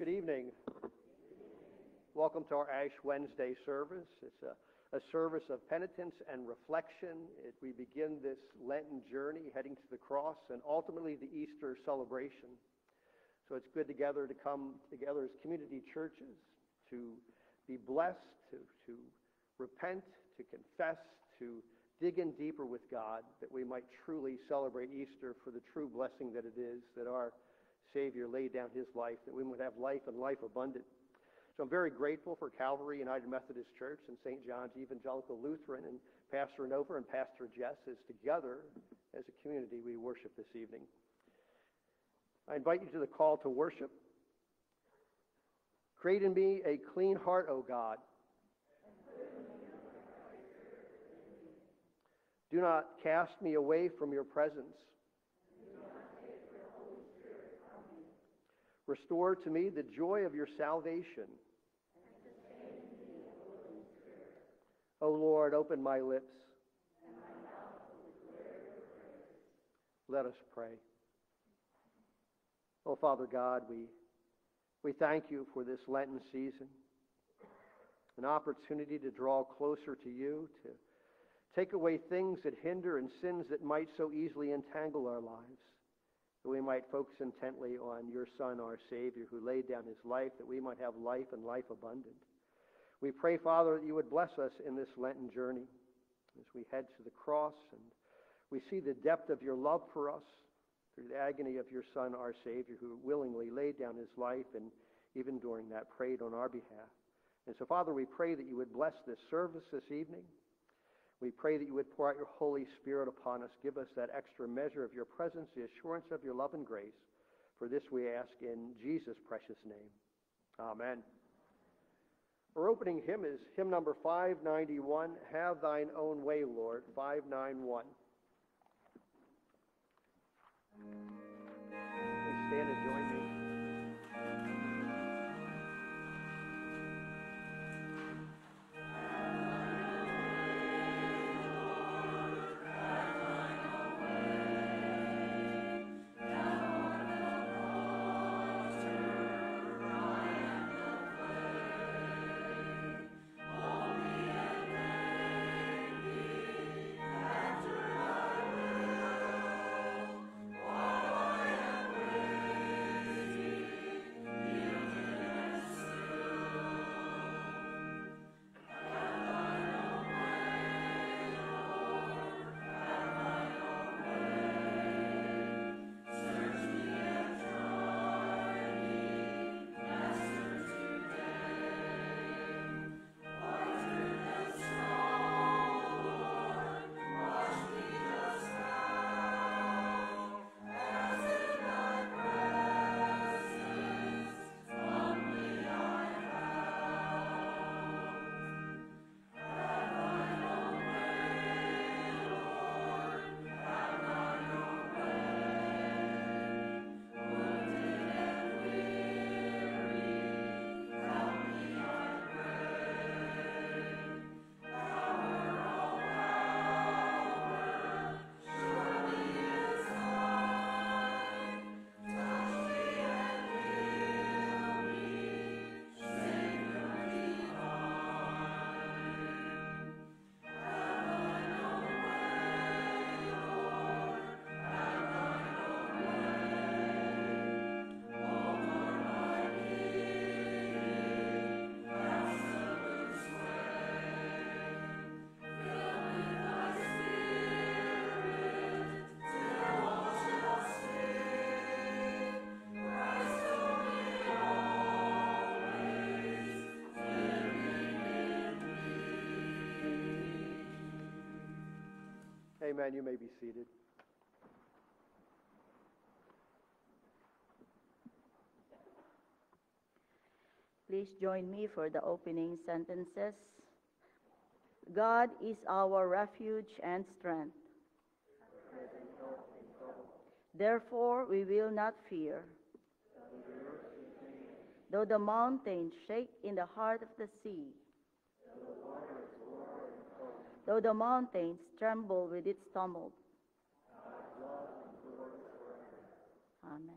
Good evening. Welcome to our Ash Wednesday service. It's a service of penitence and reflection. We begin this Lenten journey heading to the cross and ultimately the Easter celebration. So it's good together to come together as community churches to be blessed, to repent, to confess, to dig in deeper with God, that we might truly celebrate Easter for the true blessing that it is, that our Savior laid down his life, that we would have life and life abundant. So I'm very grateful for Calvary United Methodist Church and St. John's Evangelical Lutheran and Pastor Nova and Pastor Jess, as together as a community we worship this evening. I invite you to the call to worship. Create in me a clean heart, O God. Do not cast me away from your presence. Restore to me the joy of your salvation. O Lord, open my lips. Let us pray. Oh, Father God, we thank you for this Lenten season, an opportunity to draw closer to you, to take away things that hinder and sins that might so easily entangle our lives, that we might focus intently on your Son, our Savior, who laid down his life, that we might have life and life abundant. We pray, Father, that you would bless us in this Lenten journey as we head to the cross and we see the depth of your love for us through the agony of your Son, our Savior, who willingly laid down his life and even during that prayed on our behalf. And so, Father, we pray that you would bless this service this evening. We pray that you would pour out your Holy Spirit upon us. Give us that extra measure of your presence, the assurance of your love and grace. For this we ask in Jesus' precious name. Amen. Our opening hymn is hymn number 591, Have Thine Own Way, Lord, 591. Please stand and join me. Amen. You may be seated. Please join me for the opening sentences. God is our refuge and strength. Therefore we will not fear. Though the mountains shake in the heart of the sea, though the mountains tremble with its tumult. Amen.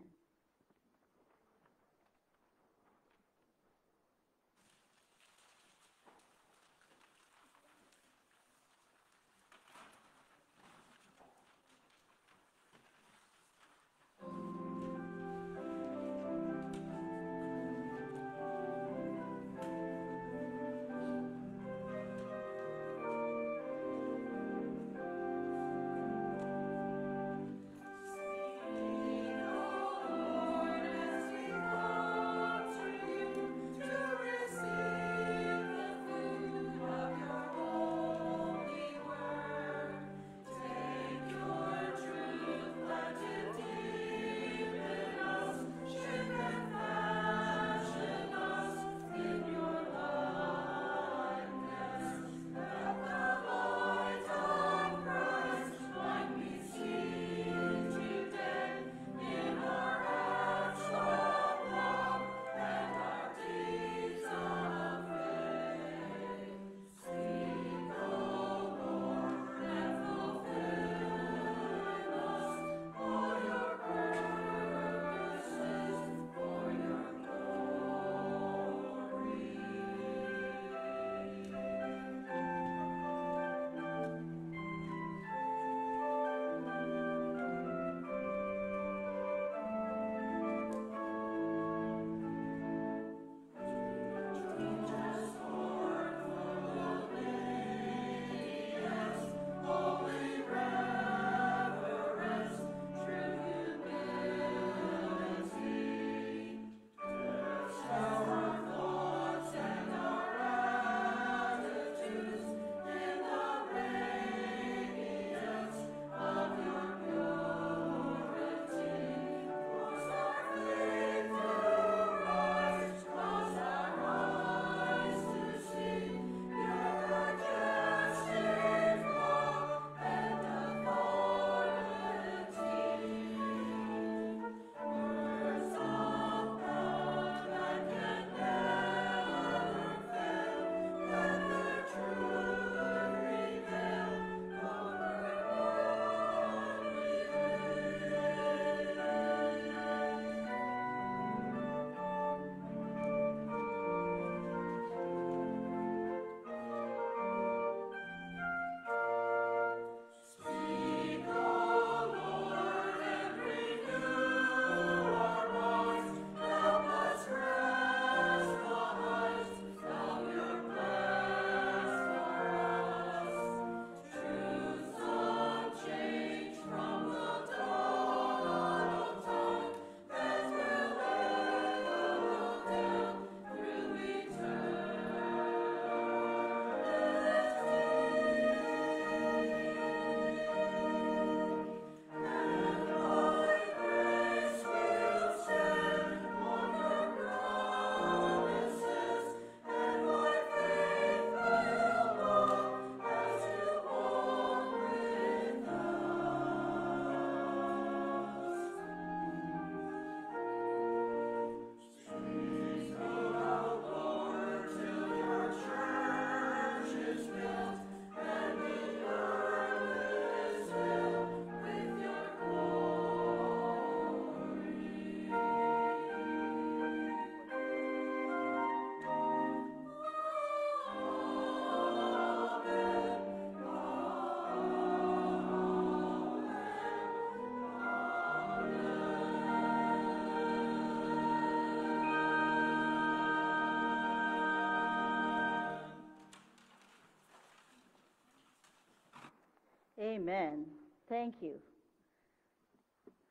Amen. Thank you.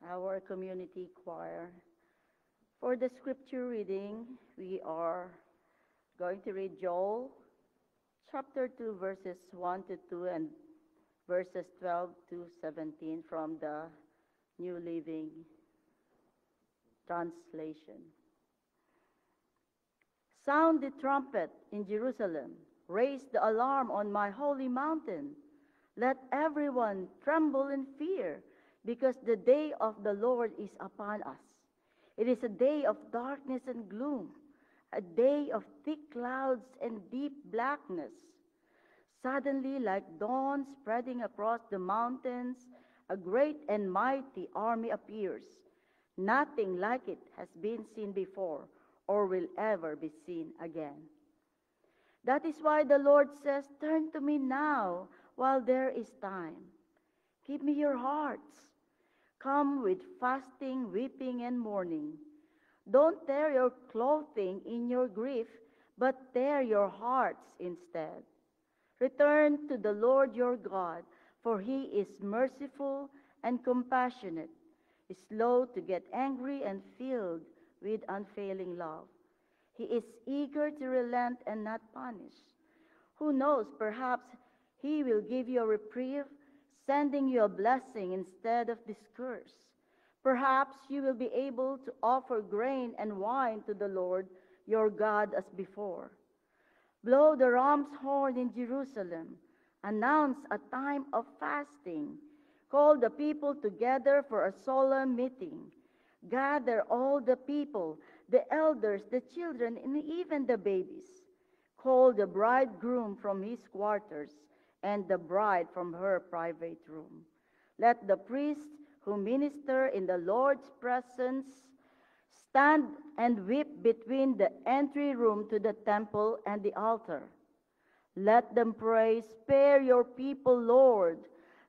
Our community choir. For the scripture reading, we are going to read Joel chapter 2, verses 1 to 2 and verses 12 to 17 from the New Living Translation. Sound the trumpet in Jerusalem. Raise the alarm on my holy mountain. Let everyone tremble in fear, because the day of the Lord is upon us. It is a day of darkness and gloom, a day of thick clouds and deep blackness. Suddenly, like dawn spreading across the mountains, a great and mighty army appears. Nothing like it has been seen before or will ever be seen again. That is why the Lord says, turn to me now while there is time. Give me your hearts. Come with fasting, weeping, and mourning. Don't tear your clothing in your grief, but tear your hearts instead. Return to the Lord your God, for he is merciful and compassionate, slow to get angry and filled with unfailing love. He is eager to relent and not punish. Who knows, perhaps he will give you a reprieve, sending you a blessing instead of this curse. Perhaps you will be able to offer grain and wine to the Lord your God as before. Blow the ram's horn in Jerusalem. Announce a time of fasting. Call the people together for a solemn meeting. Gather all the people, the elders, the children, and even the babies. Call the bridegroom from his quarters and the bride from her private room. Let the priests who minister in the Lord's presence stand and weep between the entry room to the temple and the altar. Let them pray, spare your people, Lord.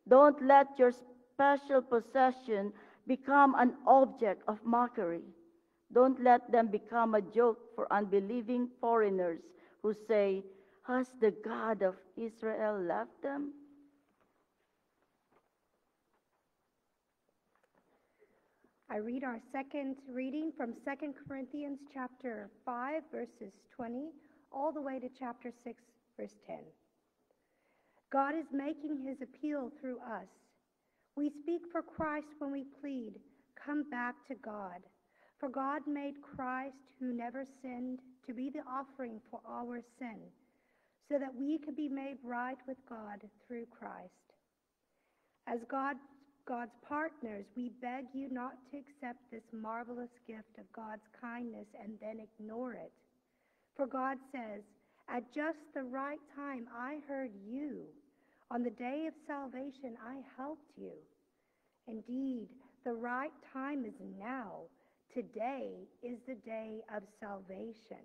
Don't let your special possession become an object of mockery. Don't let them become a joke for unbelieving foreigners who say, has the God of Israel left them? I read our second reading from 2 Corinthians chapter 5, verses 20, all the way to chapter 6, verse 10. God is making his appeal through us. We speak for Christ when we plead, come back to God. For God made Christ, who never sinned, to be the offering for our sin, so that we could be made right with God through Christ. As God's partners, we beg you not to accept this marvelous gift of God's kindness and then ignore it. For God says, at just the right time I heard you. On the day of salvation I helped you. Indeed, the right time is now. Today is the day of salvation.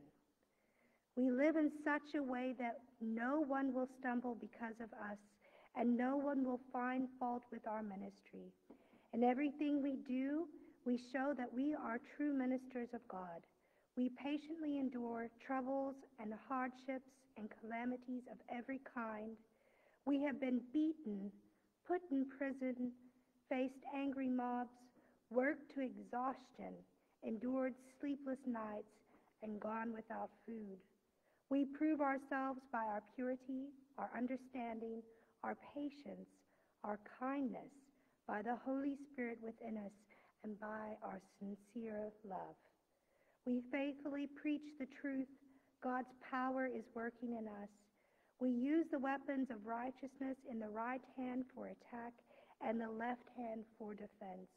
We live in such a way that no one will stumble because of us, and no one will find fault with our ministry. In everything we do, we show that we are true ministers of God. We patiently endure troubles and hardships and calamities of every kind. We have been beaten, put in prison, faced angry mobs, worked to exhaustion, endured sleepless nights, and gone without food. We prove ourselves by our purity, our understanding, our patience, our kindness, by the Holy Spirit within us, and by our sincere love. We faithfully preach the truth. God's power is working in us. We use the weapons of righteousness in the right hand for attack and the left hand for defense.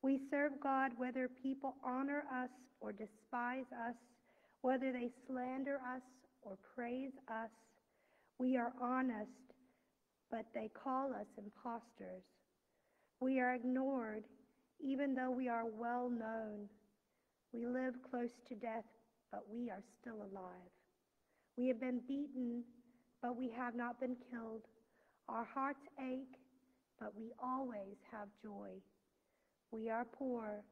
We serve God whether people honor us or despise us, whether they slander us or praise us. We are honest, but they call us impostors. We are ignored, even though we are well known. We live close to death, but we are still alive. We have been beaten, but we have not been killed. Our hearts ache, but we always have joy. We are poor,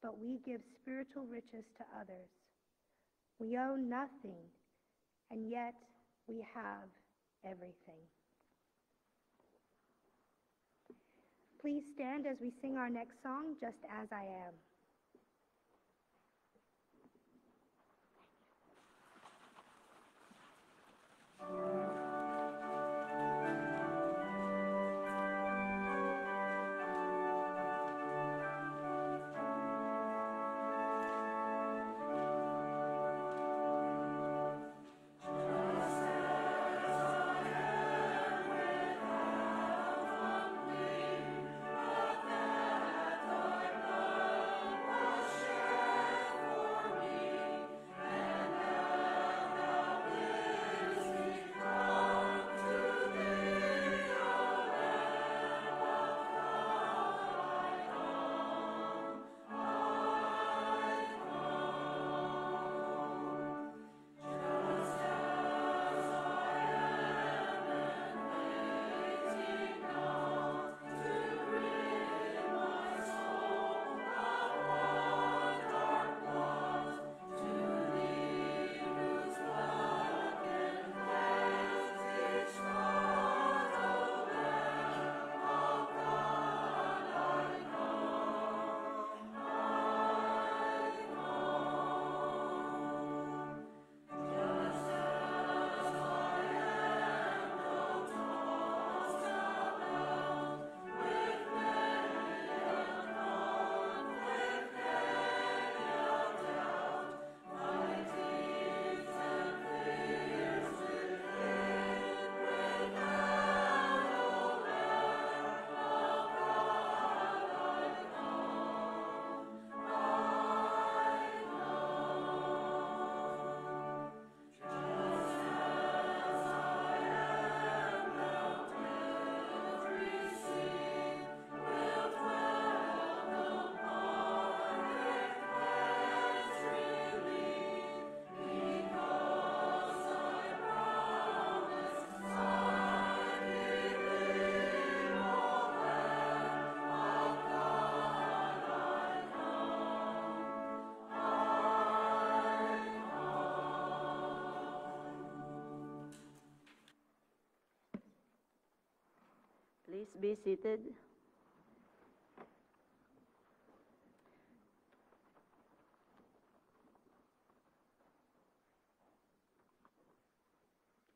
but we give spiritual riches to others. We own nothing, and yet we have everything. Please stand as we sing our next song, Just As I Am. Please be seated.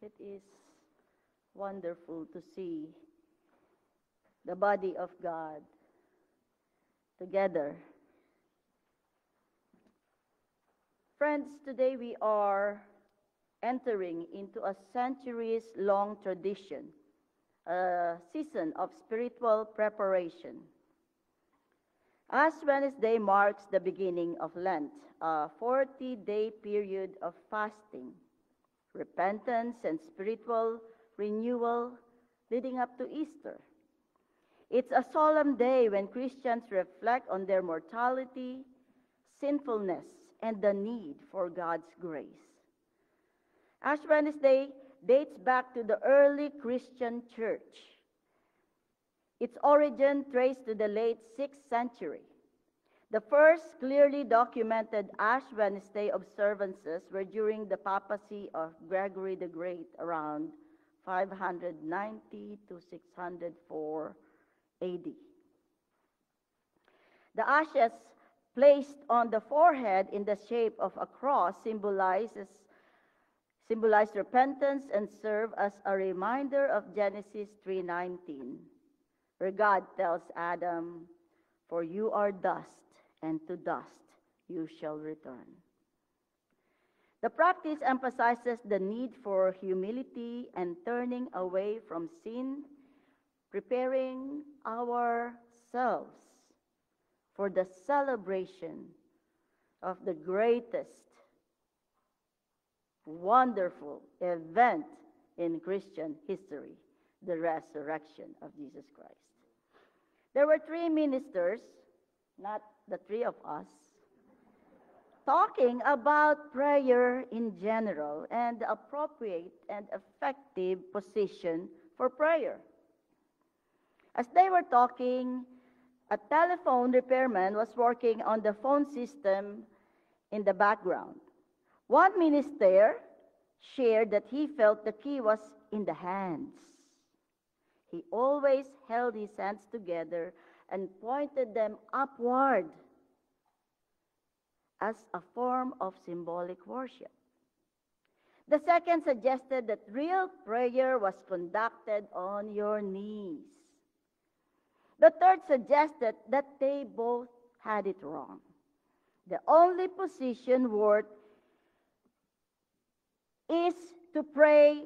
It is wonderful to see the body of God together. Friends, today we are entering into a centuries-long tradition, a season of spiritual preparation. Ash Wednesday marks the beginning of Lent, a 40-day period of fasting, repentance, and spiritual renewal leading up to Easter. It's a solemn day when Christians reflect on their mortality, sinfulness, and the need for God's grace. Ash Wednesday dates back to the early Christian church. Its origin traced to the late 6th century. The first clearly documented Ash Wednesday observances were during the papacy of Gregory the Great around 590 to 604 AD. The ashes placed on the forehead in the shape of a cross symbolize repentance and serve as a reminder of Genesis 3:19, where God tells Adam, "For you are dust, and to dust you shall return." The practice emphasizes the need for humility and turning away from sin, preparing ourselves for the celebration of the greatest, wonderful event in Christian history, the resurrection of Jesus Christ. There were 3 ministers, not the 3 of us, talking about prayer in general and the appropriate and effective position for prayer. As they were talking, a telephone repairman was working on the phone system in the background. One minister shared that he felt the key was in the hands. He always held his hands together and pointed them upward as a form of symbolic worship. The second suggested that real prayer was conducted on your knees. The third suggested that they both had it wrong. The only position worth is to pray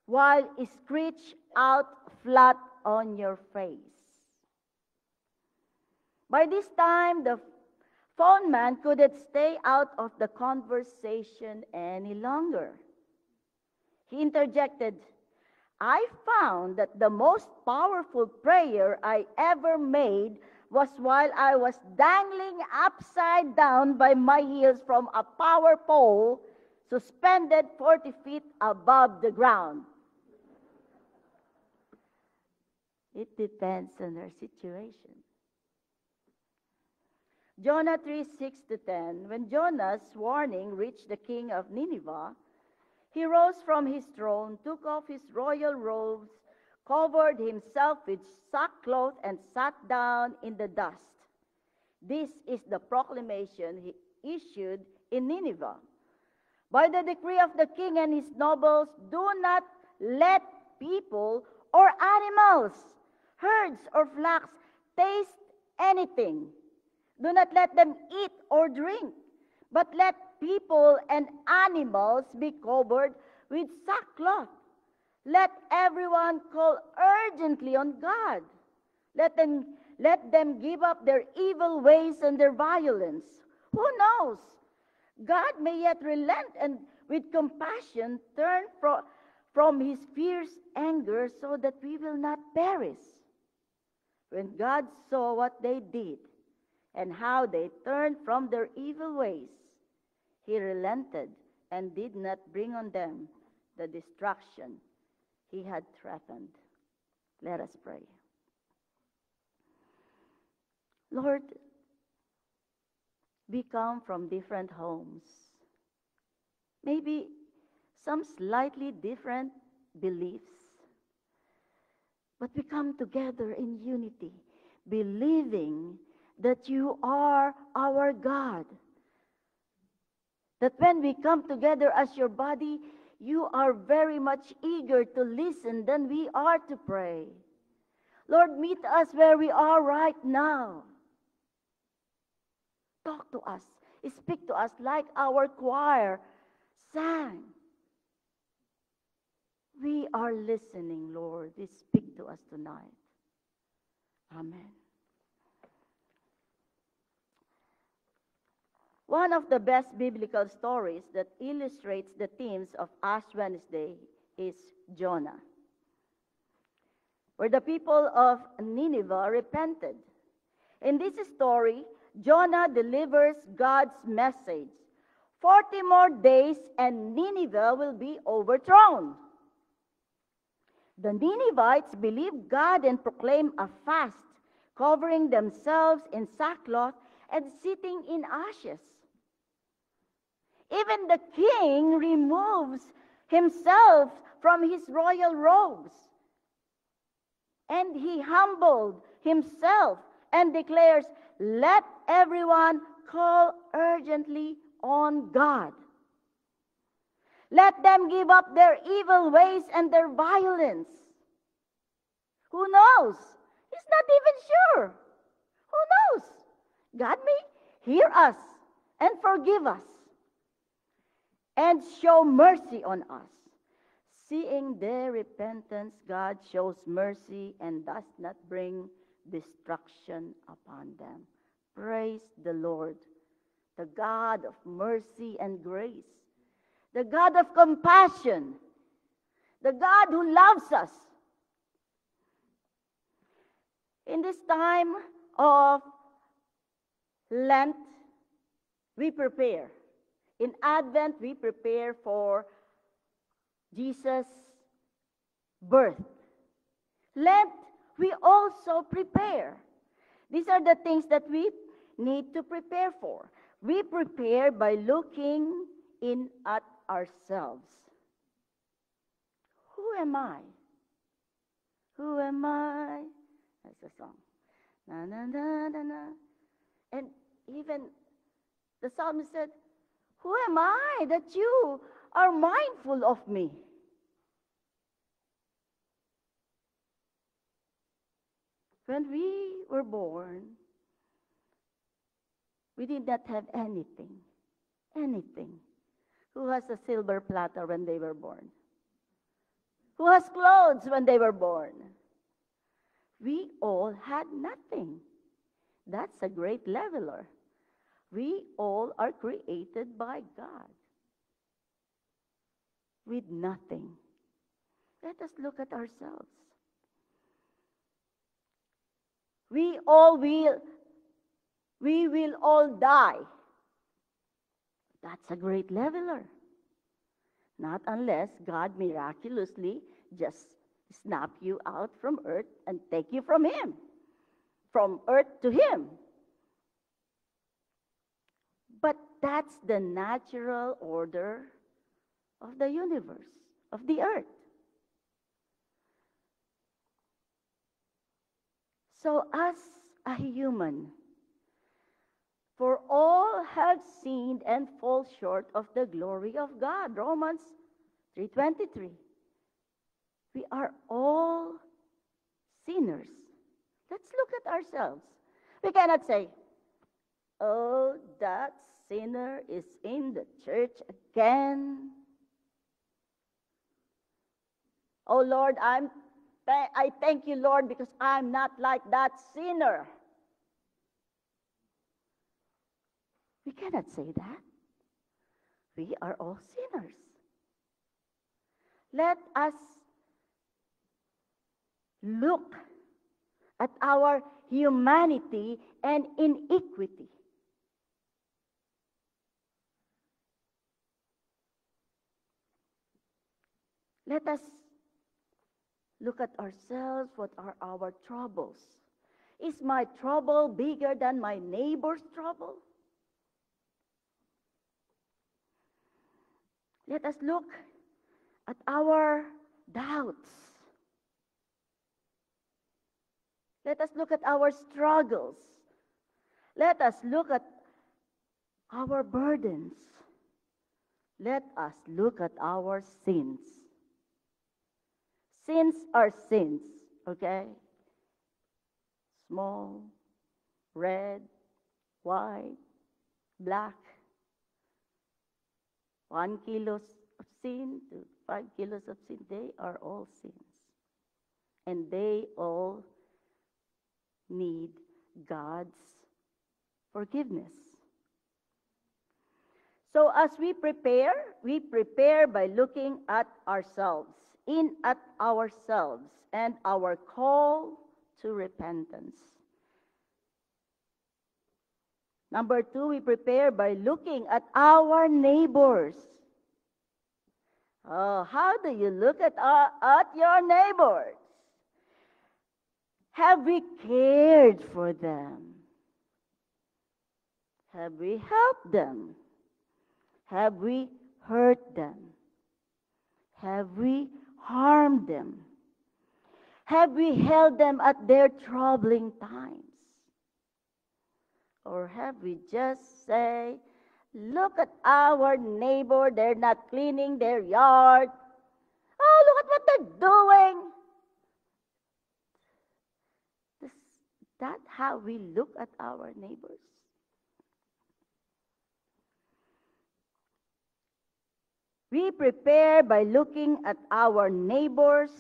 while stretched out flat on your face. By this time, the phone man couldn't stay out of the conversation any longer. He interjected, "I found that the most powerful prayer I ever made was while I was dangling upside down by my heels from a power pole suspended 40 feet above the ground." It depends on our situation. Jonah 3:6-10. When Jonah's warning reached the king of Nineveh, he rose from his throne, took off his royal robes, covered himself with sackcloth, and sat down in the dust. This is the proclamation he issued in Nineveh. By the decree of the king and his nobles, do not let people or animals, herds or flocks taste anything. Do not let them eat or drink, but let people and animals be covered with sackcloth. Let everyone call urgently on God. Let them give up their evil ways and their violence. Who knows? God may yet relent and with compassion turn from his fierce anger so that we will not perish. When God saw what they did and how they turned from their evil ways, he relented and did not bring on them the destruction he had threatened. Let us pray. Lord, we come from different homes, maybe some slightly different beliefs, but we come together in unity, believing that you are our God. That when we come together as your body, you are very much eager to listen than we are to pray. Lord, meet us where we are right now. Talk to us. Speak to us like our choir sang. We are listening, Lord. Speak to us tonight. Amen. One of the best biblical stories that illustrates the themes of Ash Wednesday is Jonah, where the people of Nineveh repented. In this story, Jonah delivers God's message. 40 more days and Nineveh will be overthrown. The Ninevites believed God and proclaimed a fast, covering themselves in sackcloth and sitting in ashes. Even the king removes himself from his royal robes. And he humbled himself and declares, "Let everyone call urgently on God. Let them give up their evil ways and their violence." Who knows? He's not even sure. Who knows? God may hear us and forgive us and show mercy on us. Seeing their repentance, God shows mercy and does not bring destruction upon them. Praise the Lord, the God of mercy and grace, the God of compassion, the God who loves us. In this time of Lent, we prepare. In Advent, we prepare for Jesus' birth. Lent, we also prepare. These are the things that we need to prepare for. We prepare by looking in at ourselves. Who am I? Who am I? That's the song. Na na na na na. And even the psalmist said, who am I that you are mindful of me? When we were born, we did not have anything. Anything. Who has a silver platter when they were born? Who has clothes when they were born? We all had nothing. That's a great leveler. We all are created by God with nothing. Let us look at ourselves. We will all die. That's a great leveler. Not unless God miraculously just snap you out from earth and take you from Him, from earth to Him. But that's the natural order of the universe, of the earth. So as a human, for all have sinned and fall short of the glory of God. Romans 3:23. We are all sinners. Let's look at ourselves. We cannot say, oh, that sinner is in the church again. Oh, Lord, I thank you, Lord, because I'm not like that sinner. We cannot say that. We are all sinners. Let us look at our humanity and iniquity. Let us look at ourselves. What are our troubles? Is my trouble bigger than my neighbor's trouble? Let us look at our doubts. Let us look at our struggles. Let us look at our burdens. Let us look at our sins. Sins are sins, okay? Small, red, white, black. 1 kilo of sin to 5 kilos of sin, they are all sins. And they all need God's forgiveness. So as we prepare by looking at ourselves, at ourselves, and our call to repentance. Number 2, we prepare by looking at our neighbors. Oh, how do you look at your neighbors? Have we cared for them? Have we helped them? Have we hurt them? Have we harmed them? Have we held them at their troubling times? Or have we just say, look at our neighbor, they're not cleaning their yard. Oh, look at what they're doing. Is that how we look at our neighbors? We prepare by looking at our neighbors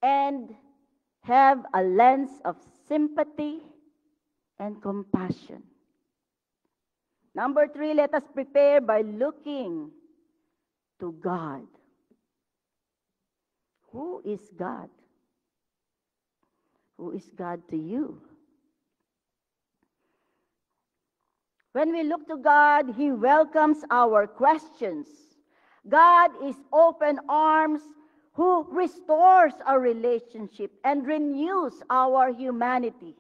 and have a lens of sympathy and compassion. Number 3, let us prepare by looking to God. Who is God? Who is God to you? When we look to God, He welcomes our questions. God is open arms who restores our relationship and renews our humanity.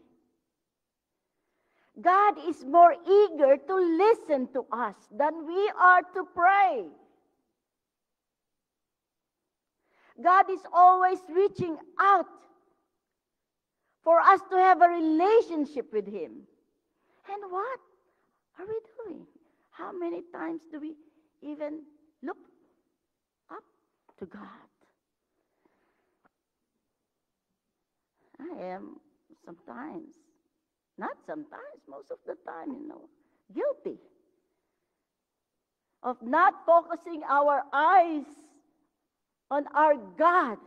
God is more eager to listen to us than we are to pray. God is always reaching out for us to have a relationship with Him. And what are we doing? How many times do we even look up to God? I am sometimes, not sometimes, most of the time, guilty of not focusing our eyes on our God,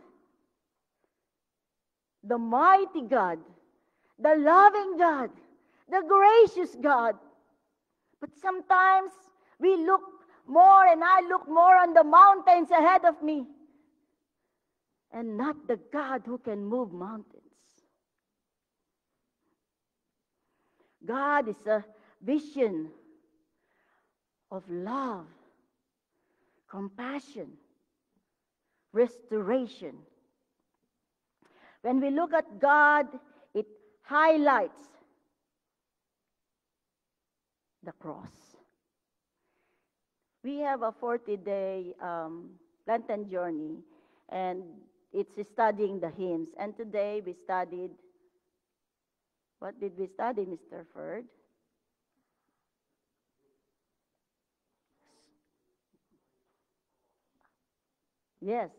the mighty God, the loving God, the gracious God. But sometimes we look more, and I look more on the mountains ahead of me, and not the God who can move mountains. God is a vision of love, compassion, restoration. When we look at God, it highlights the cross. We have a 40-day Lenten journey, and it's studying the hymns. And today we studied, what did we study, Mr. Ferd? Yes.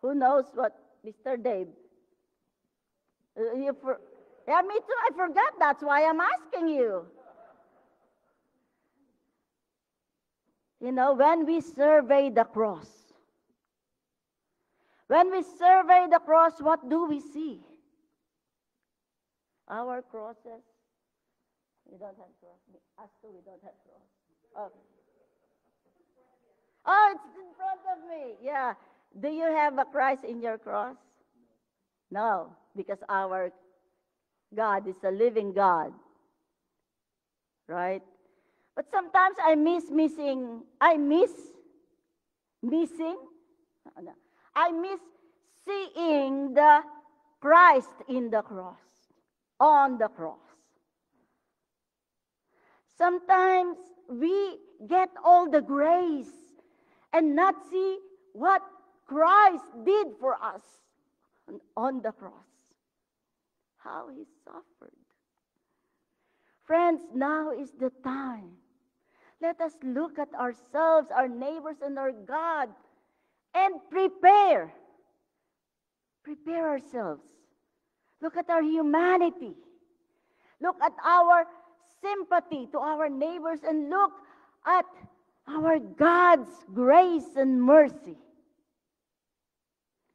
Who knows what, Mr. Dave? Yeah, me too. I forgot. That's why I'm asking you. When we survey the cross, what do we see? Our crosses. We don't have cross. Us too, we don't have cross. Oh, it's in front of me. Yeah. Do you have a Christ in your cross? No, because our God is a living God. Right? But sometimes I miss seeing the Christ in the cross, on the cross. Sometimes we get all the grace and not see what Christ did for us on the cross. How He suffered. Friends, now is the time. Let us look at ourselves, our neighbors, and our God, and prepare. Prepare ourselves. Look at our humanity. Look at our sympathy to our neighbors, and look at our God's grace and mercy.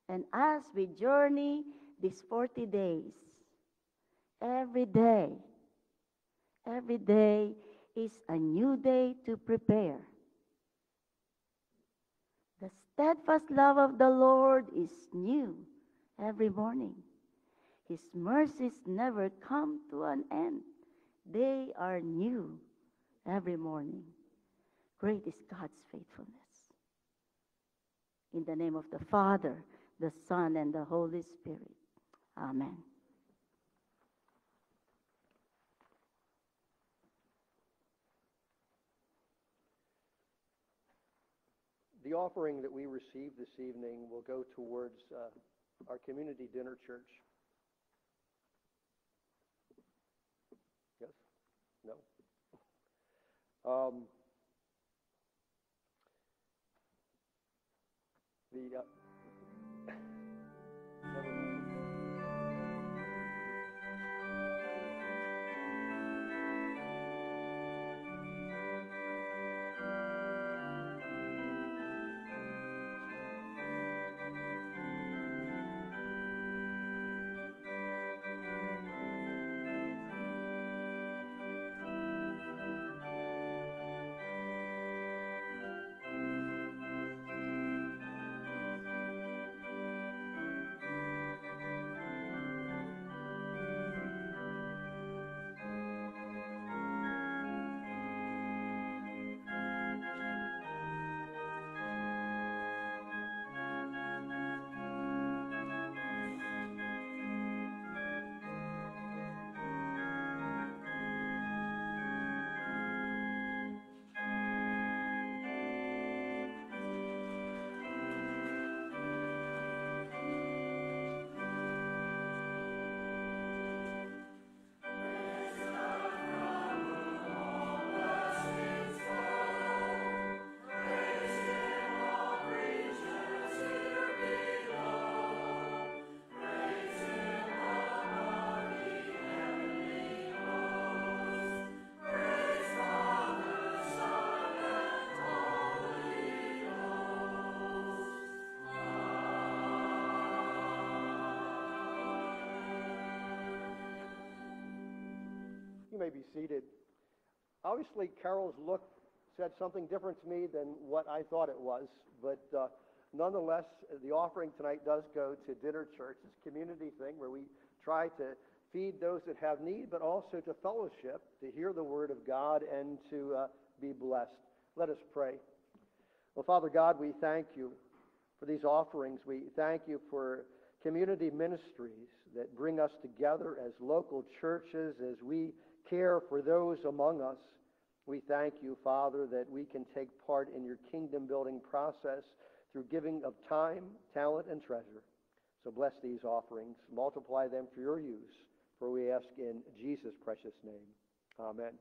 And as we journey these 40 days, every day is a new day to prepare. The steadfast love of the Lord is new every morning. His mercies never come to an end. They are new every morning. Great is God's faithfulness. In the name of the Father, the Son, and the Holy Spirit. Amen. The offering that we receive this evening will go towards our community dinner church. Yes? No? Never mind. You may be seated. Obviously, Carol's look said something different to me than what I thought it was, but nonetheless, the offering tonight does go to Dinner Church. It's a community thing where we try to feed those that have need, but also to fellowship, to hear the Word of God, and to be blessed. Let us pray. Well, Father God, we thank you for these offerings. We thank you for community ministries that bring us together as local churches, as we care for those among us. We thank you, Father, that we can take part in your kingdom-building process through giving of time, talent, and treasure. So bless these offerings. Multiply them for your use, for we ask in Jesus' precious name. Amen.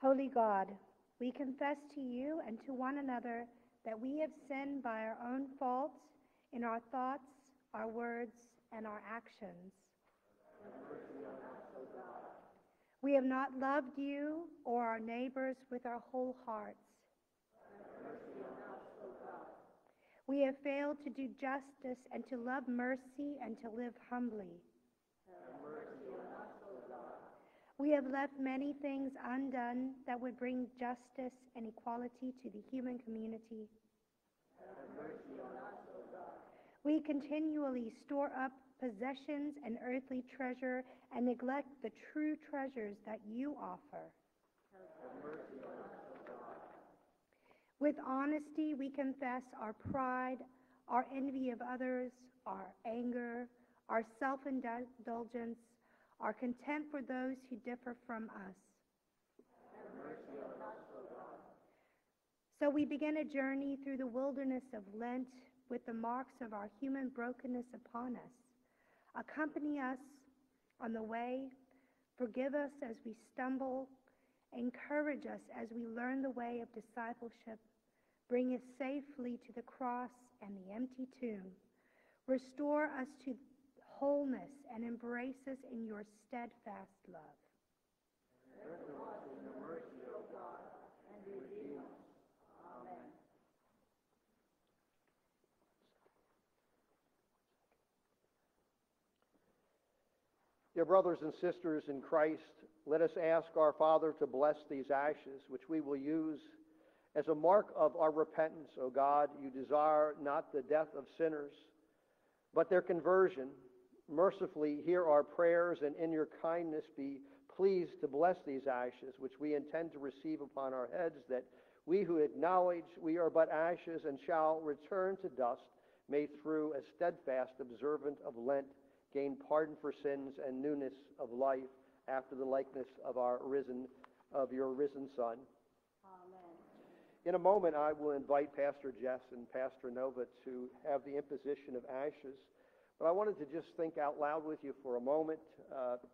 Holy God, we confess to you and to one another that we have sinned by our own faults in our thoughts, our words, and our actions. We have not loved you or our neighbors with our whole hearts. We have failed to do justice and to love mercy and to live humbly. We have left many things undone that would bring justice and equality to the human community. We continually store up possessions and earthly treasure and neglect the true treasures that you offer. With honesty, we confess our pride, our envy of others, our anger, our self-indulgence, our contempt for those who differ from us. So we begin a journey through the wilderness of Lent with the marks of our human brokenness upon us. Accompany us on the way, forgive us as we stumble, encourage us as we learn the way of discipleship, bring us safely to the cross and the empty tomb, restore us to wholeness, and embrace us in your steadfast love. Dear brothers and sisters in Christ, let us ask our Father to bless these ashes, which we will use as a mark of our repentance. O God, you desire not the death of sinners, but their conversion. Mercifully hear our prayers, and in your kindness be pleased to bless these ashes, which we intend to receive upon our heads, that we who acknowledge we are but ashes and shall return to dust, may through a steadfast observance of Lent gain pardon for sins and newness of life after the likeness of your risen Son. Amen. In a moment, I will invite Pastor Jess and Pastor Nova to have the imposition of ashes. But I wanted to just think out loud with you for a moment.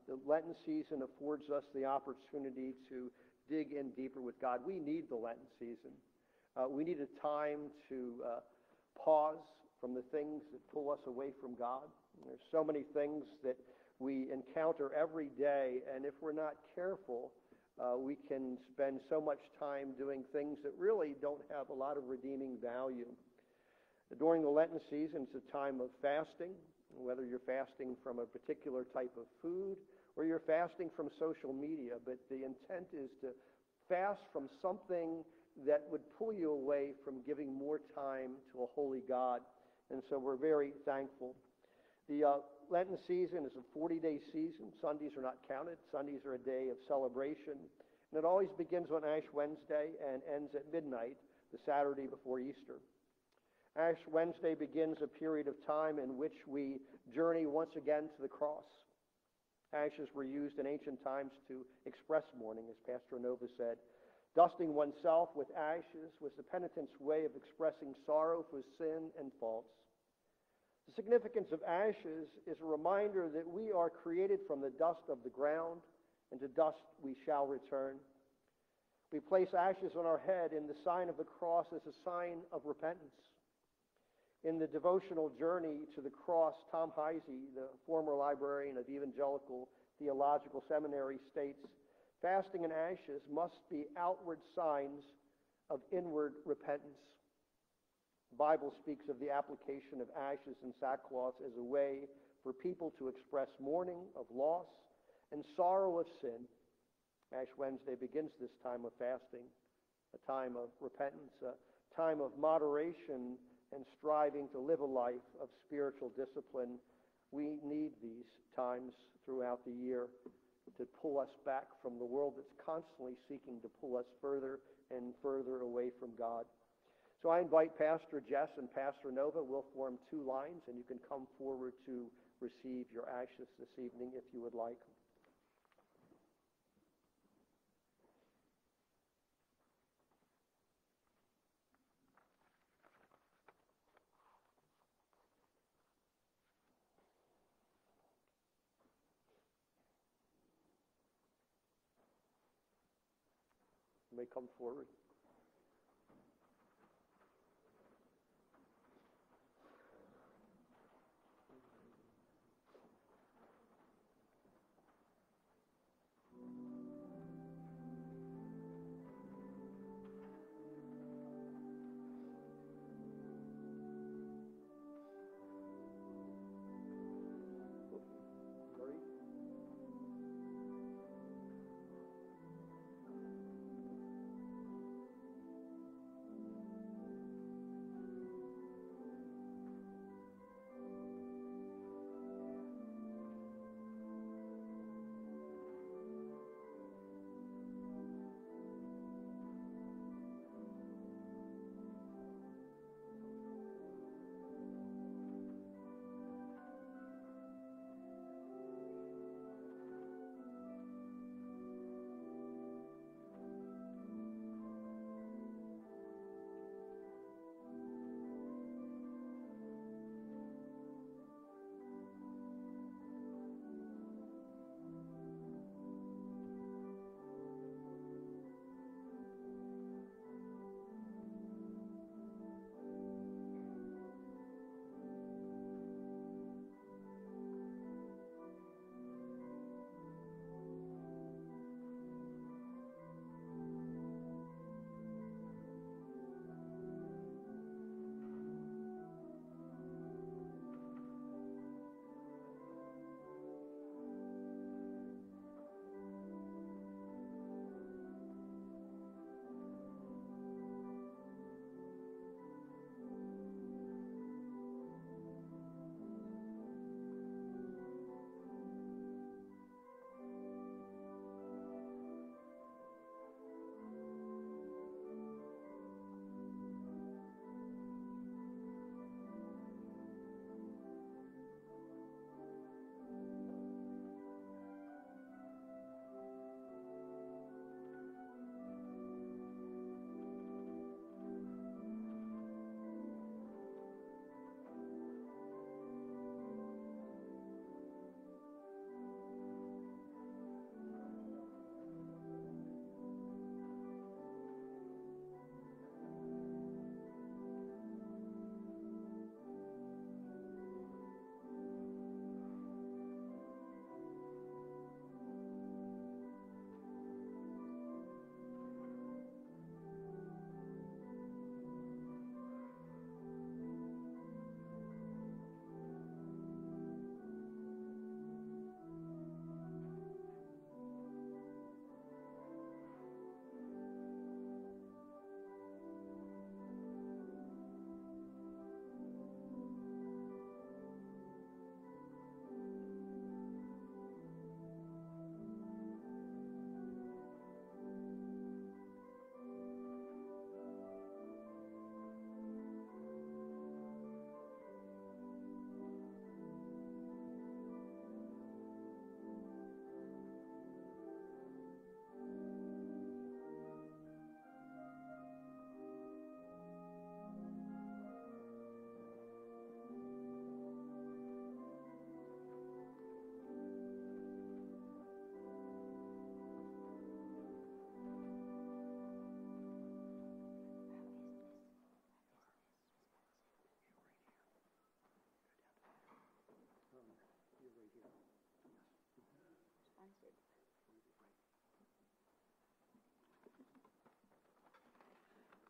The Lenten season affords us the opportunity to dig in deeper with God. We need the Lenten season. We need a time to pause from the things that pull us away from God. There's so many things that we encounter every day, and if we're not careful, we can spend so much time doing things that really don't have a lot of redeeming value. During the Lenten season, it's a time of fasting, whether you're fasting from a particular type of food or you're fasting from social media, but the intent is to fast from something that would pull you away from giving more time to a holy God. And so we're very thankful. The Lenten season is a 40-day season. Sundays are not counted. Sundays are a day of celebration. And it always begins on Ash Wednesday and ends at midnight, the Saturday before Easter. Ash Wednesday begins a period of time in which we journey once again to the cross. Ashes were used in ancient times to express mourning, as Pastor Nova said. Dusting oneself with ashes was the penitent's way of expressing sorrow for sin and faults. The significance of ashes is a reminder that we are created from the dust of the ground, and to dust we shall return. We place ashes on our head in the sign of the cross as a sign of repentance. In the devotional journey to the cross, Tom Heisey, the former librarian of Evangelical Theological Seminary, states, fasting and ashes must be outward signs of inward repentance. The Bible speaks of the application of ashes and sackcloth as a way for people to express mourning of loss and sorrow of sin. Ash Wednesday begins this time of fasting, a time of repentance, a time of moderation and striving to live a life of spiritual discipline. We need these times throughout the year to pull us back from the world that's constantly seeking to pull us further and further away from God. So I invite Pastor Jess and Pastor Nova. We'll form two lines, and you can come forward to receive your ashes this evening if you would like. You may come forward. Marie?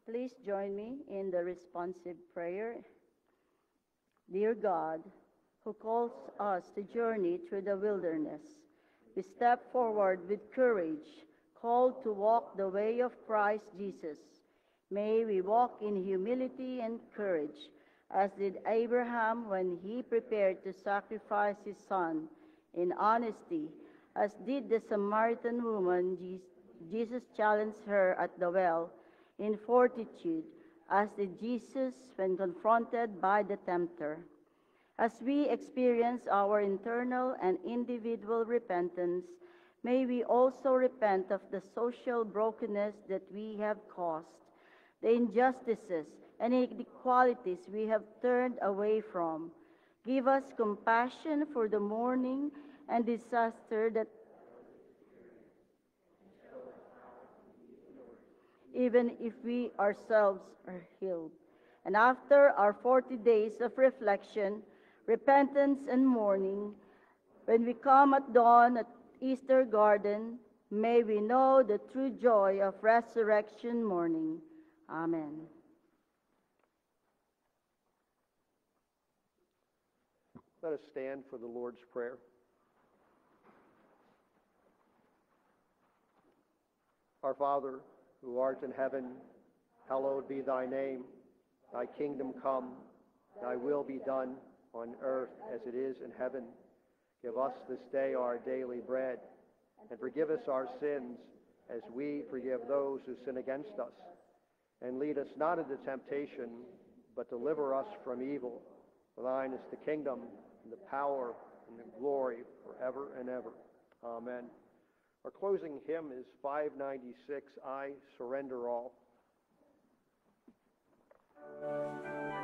Please join me in the responsive prayer. Dear God, who calls us to journey through the wilderness, we step forward with courage, called to walk the way of Christ Jesus. May we walk in humility and courage, as did Abraham when he prepared to sacrifice his son, in honesty, as did the Samaritan woman. Jesus challenged her at the well, in fortitude, as did Jesus when confronted by the tempter. As we experience our internal and individual repentance, may we also repent of the social brokenness that we have caused, the injustices and inequalities we have turned away from. Give us compassion for the mourning and disaster that even if we ourselves are healed. And after our 40 days of reflection, repentance, and mourning, when we come at dawn at Easter Garden, may we know the true joy of resurrection morning. Amen. Let us stand for the Lord's Prayer. Our Father, who art in heaven, hallowed be thy name. Thy kingdom come, thy will be done on earth as it is in heaven. Give us this day our daily bread, and forgive us our sins as we forgive those who sin against us. And lead us not into temptation, but deliver us from evil. For thine is the kingdom, and the power, and the glory forever and ever. Amen. Our closing hymn is 596, I Surrender All. Surrender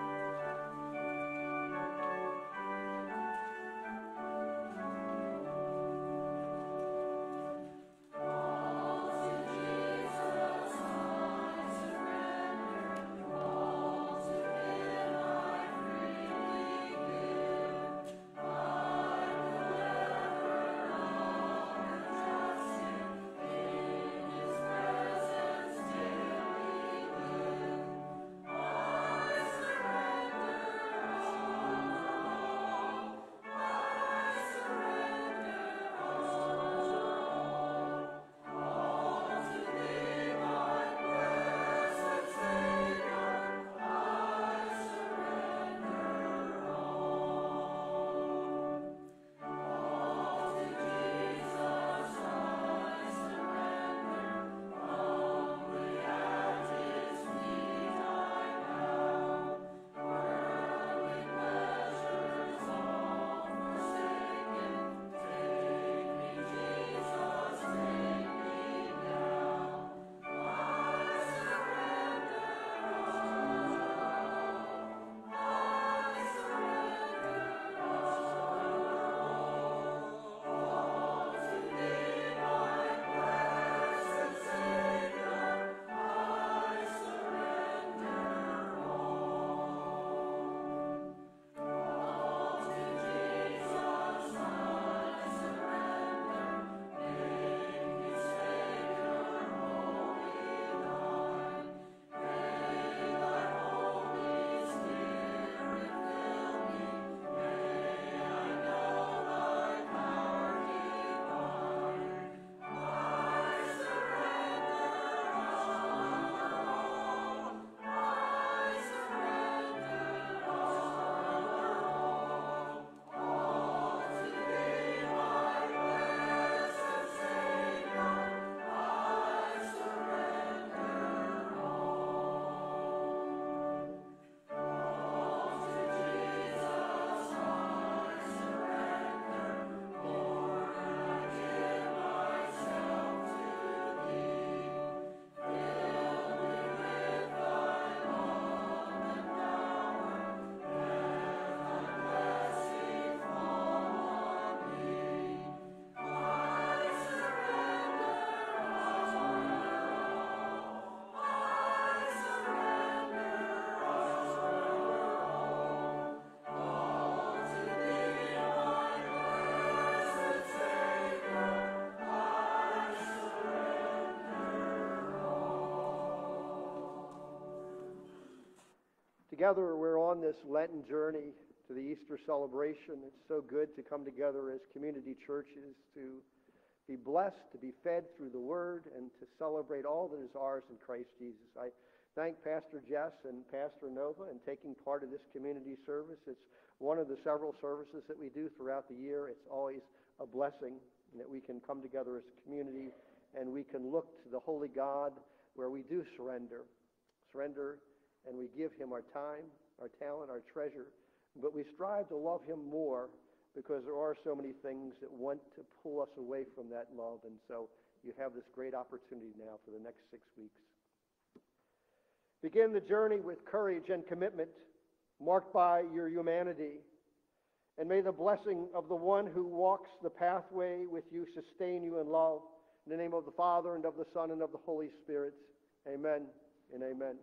Together, we're on this Lenten journey to the Easter celebration. It's so good to come together as community churches to be blessed, to be fed through the Word, and to celebrate all that is ours in Christ Jesus. I thank Pastor Jess and Pastor Nova in taking part of this community service. It's one of the several services that we do throughout the year. It's always a blessing that we can come together as a community and we can look to the Holy God where we do surrender, and we give Him our time, our talent, our treasure, but we strive to love Him more because there are so many things that want to pull us away from that love. And so you have this great opportunity now for the next 6 weeks. Begin the journey with courage and commitment, marked by your humanity. And may the blessing of the one who walks the pathway with you sustain you in love. In the name of the Father, and of the Son, and of the Holy Spirit. Amen and amen.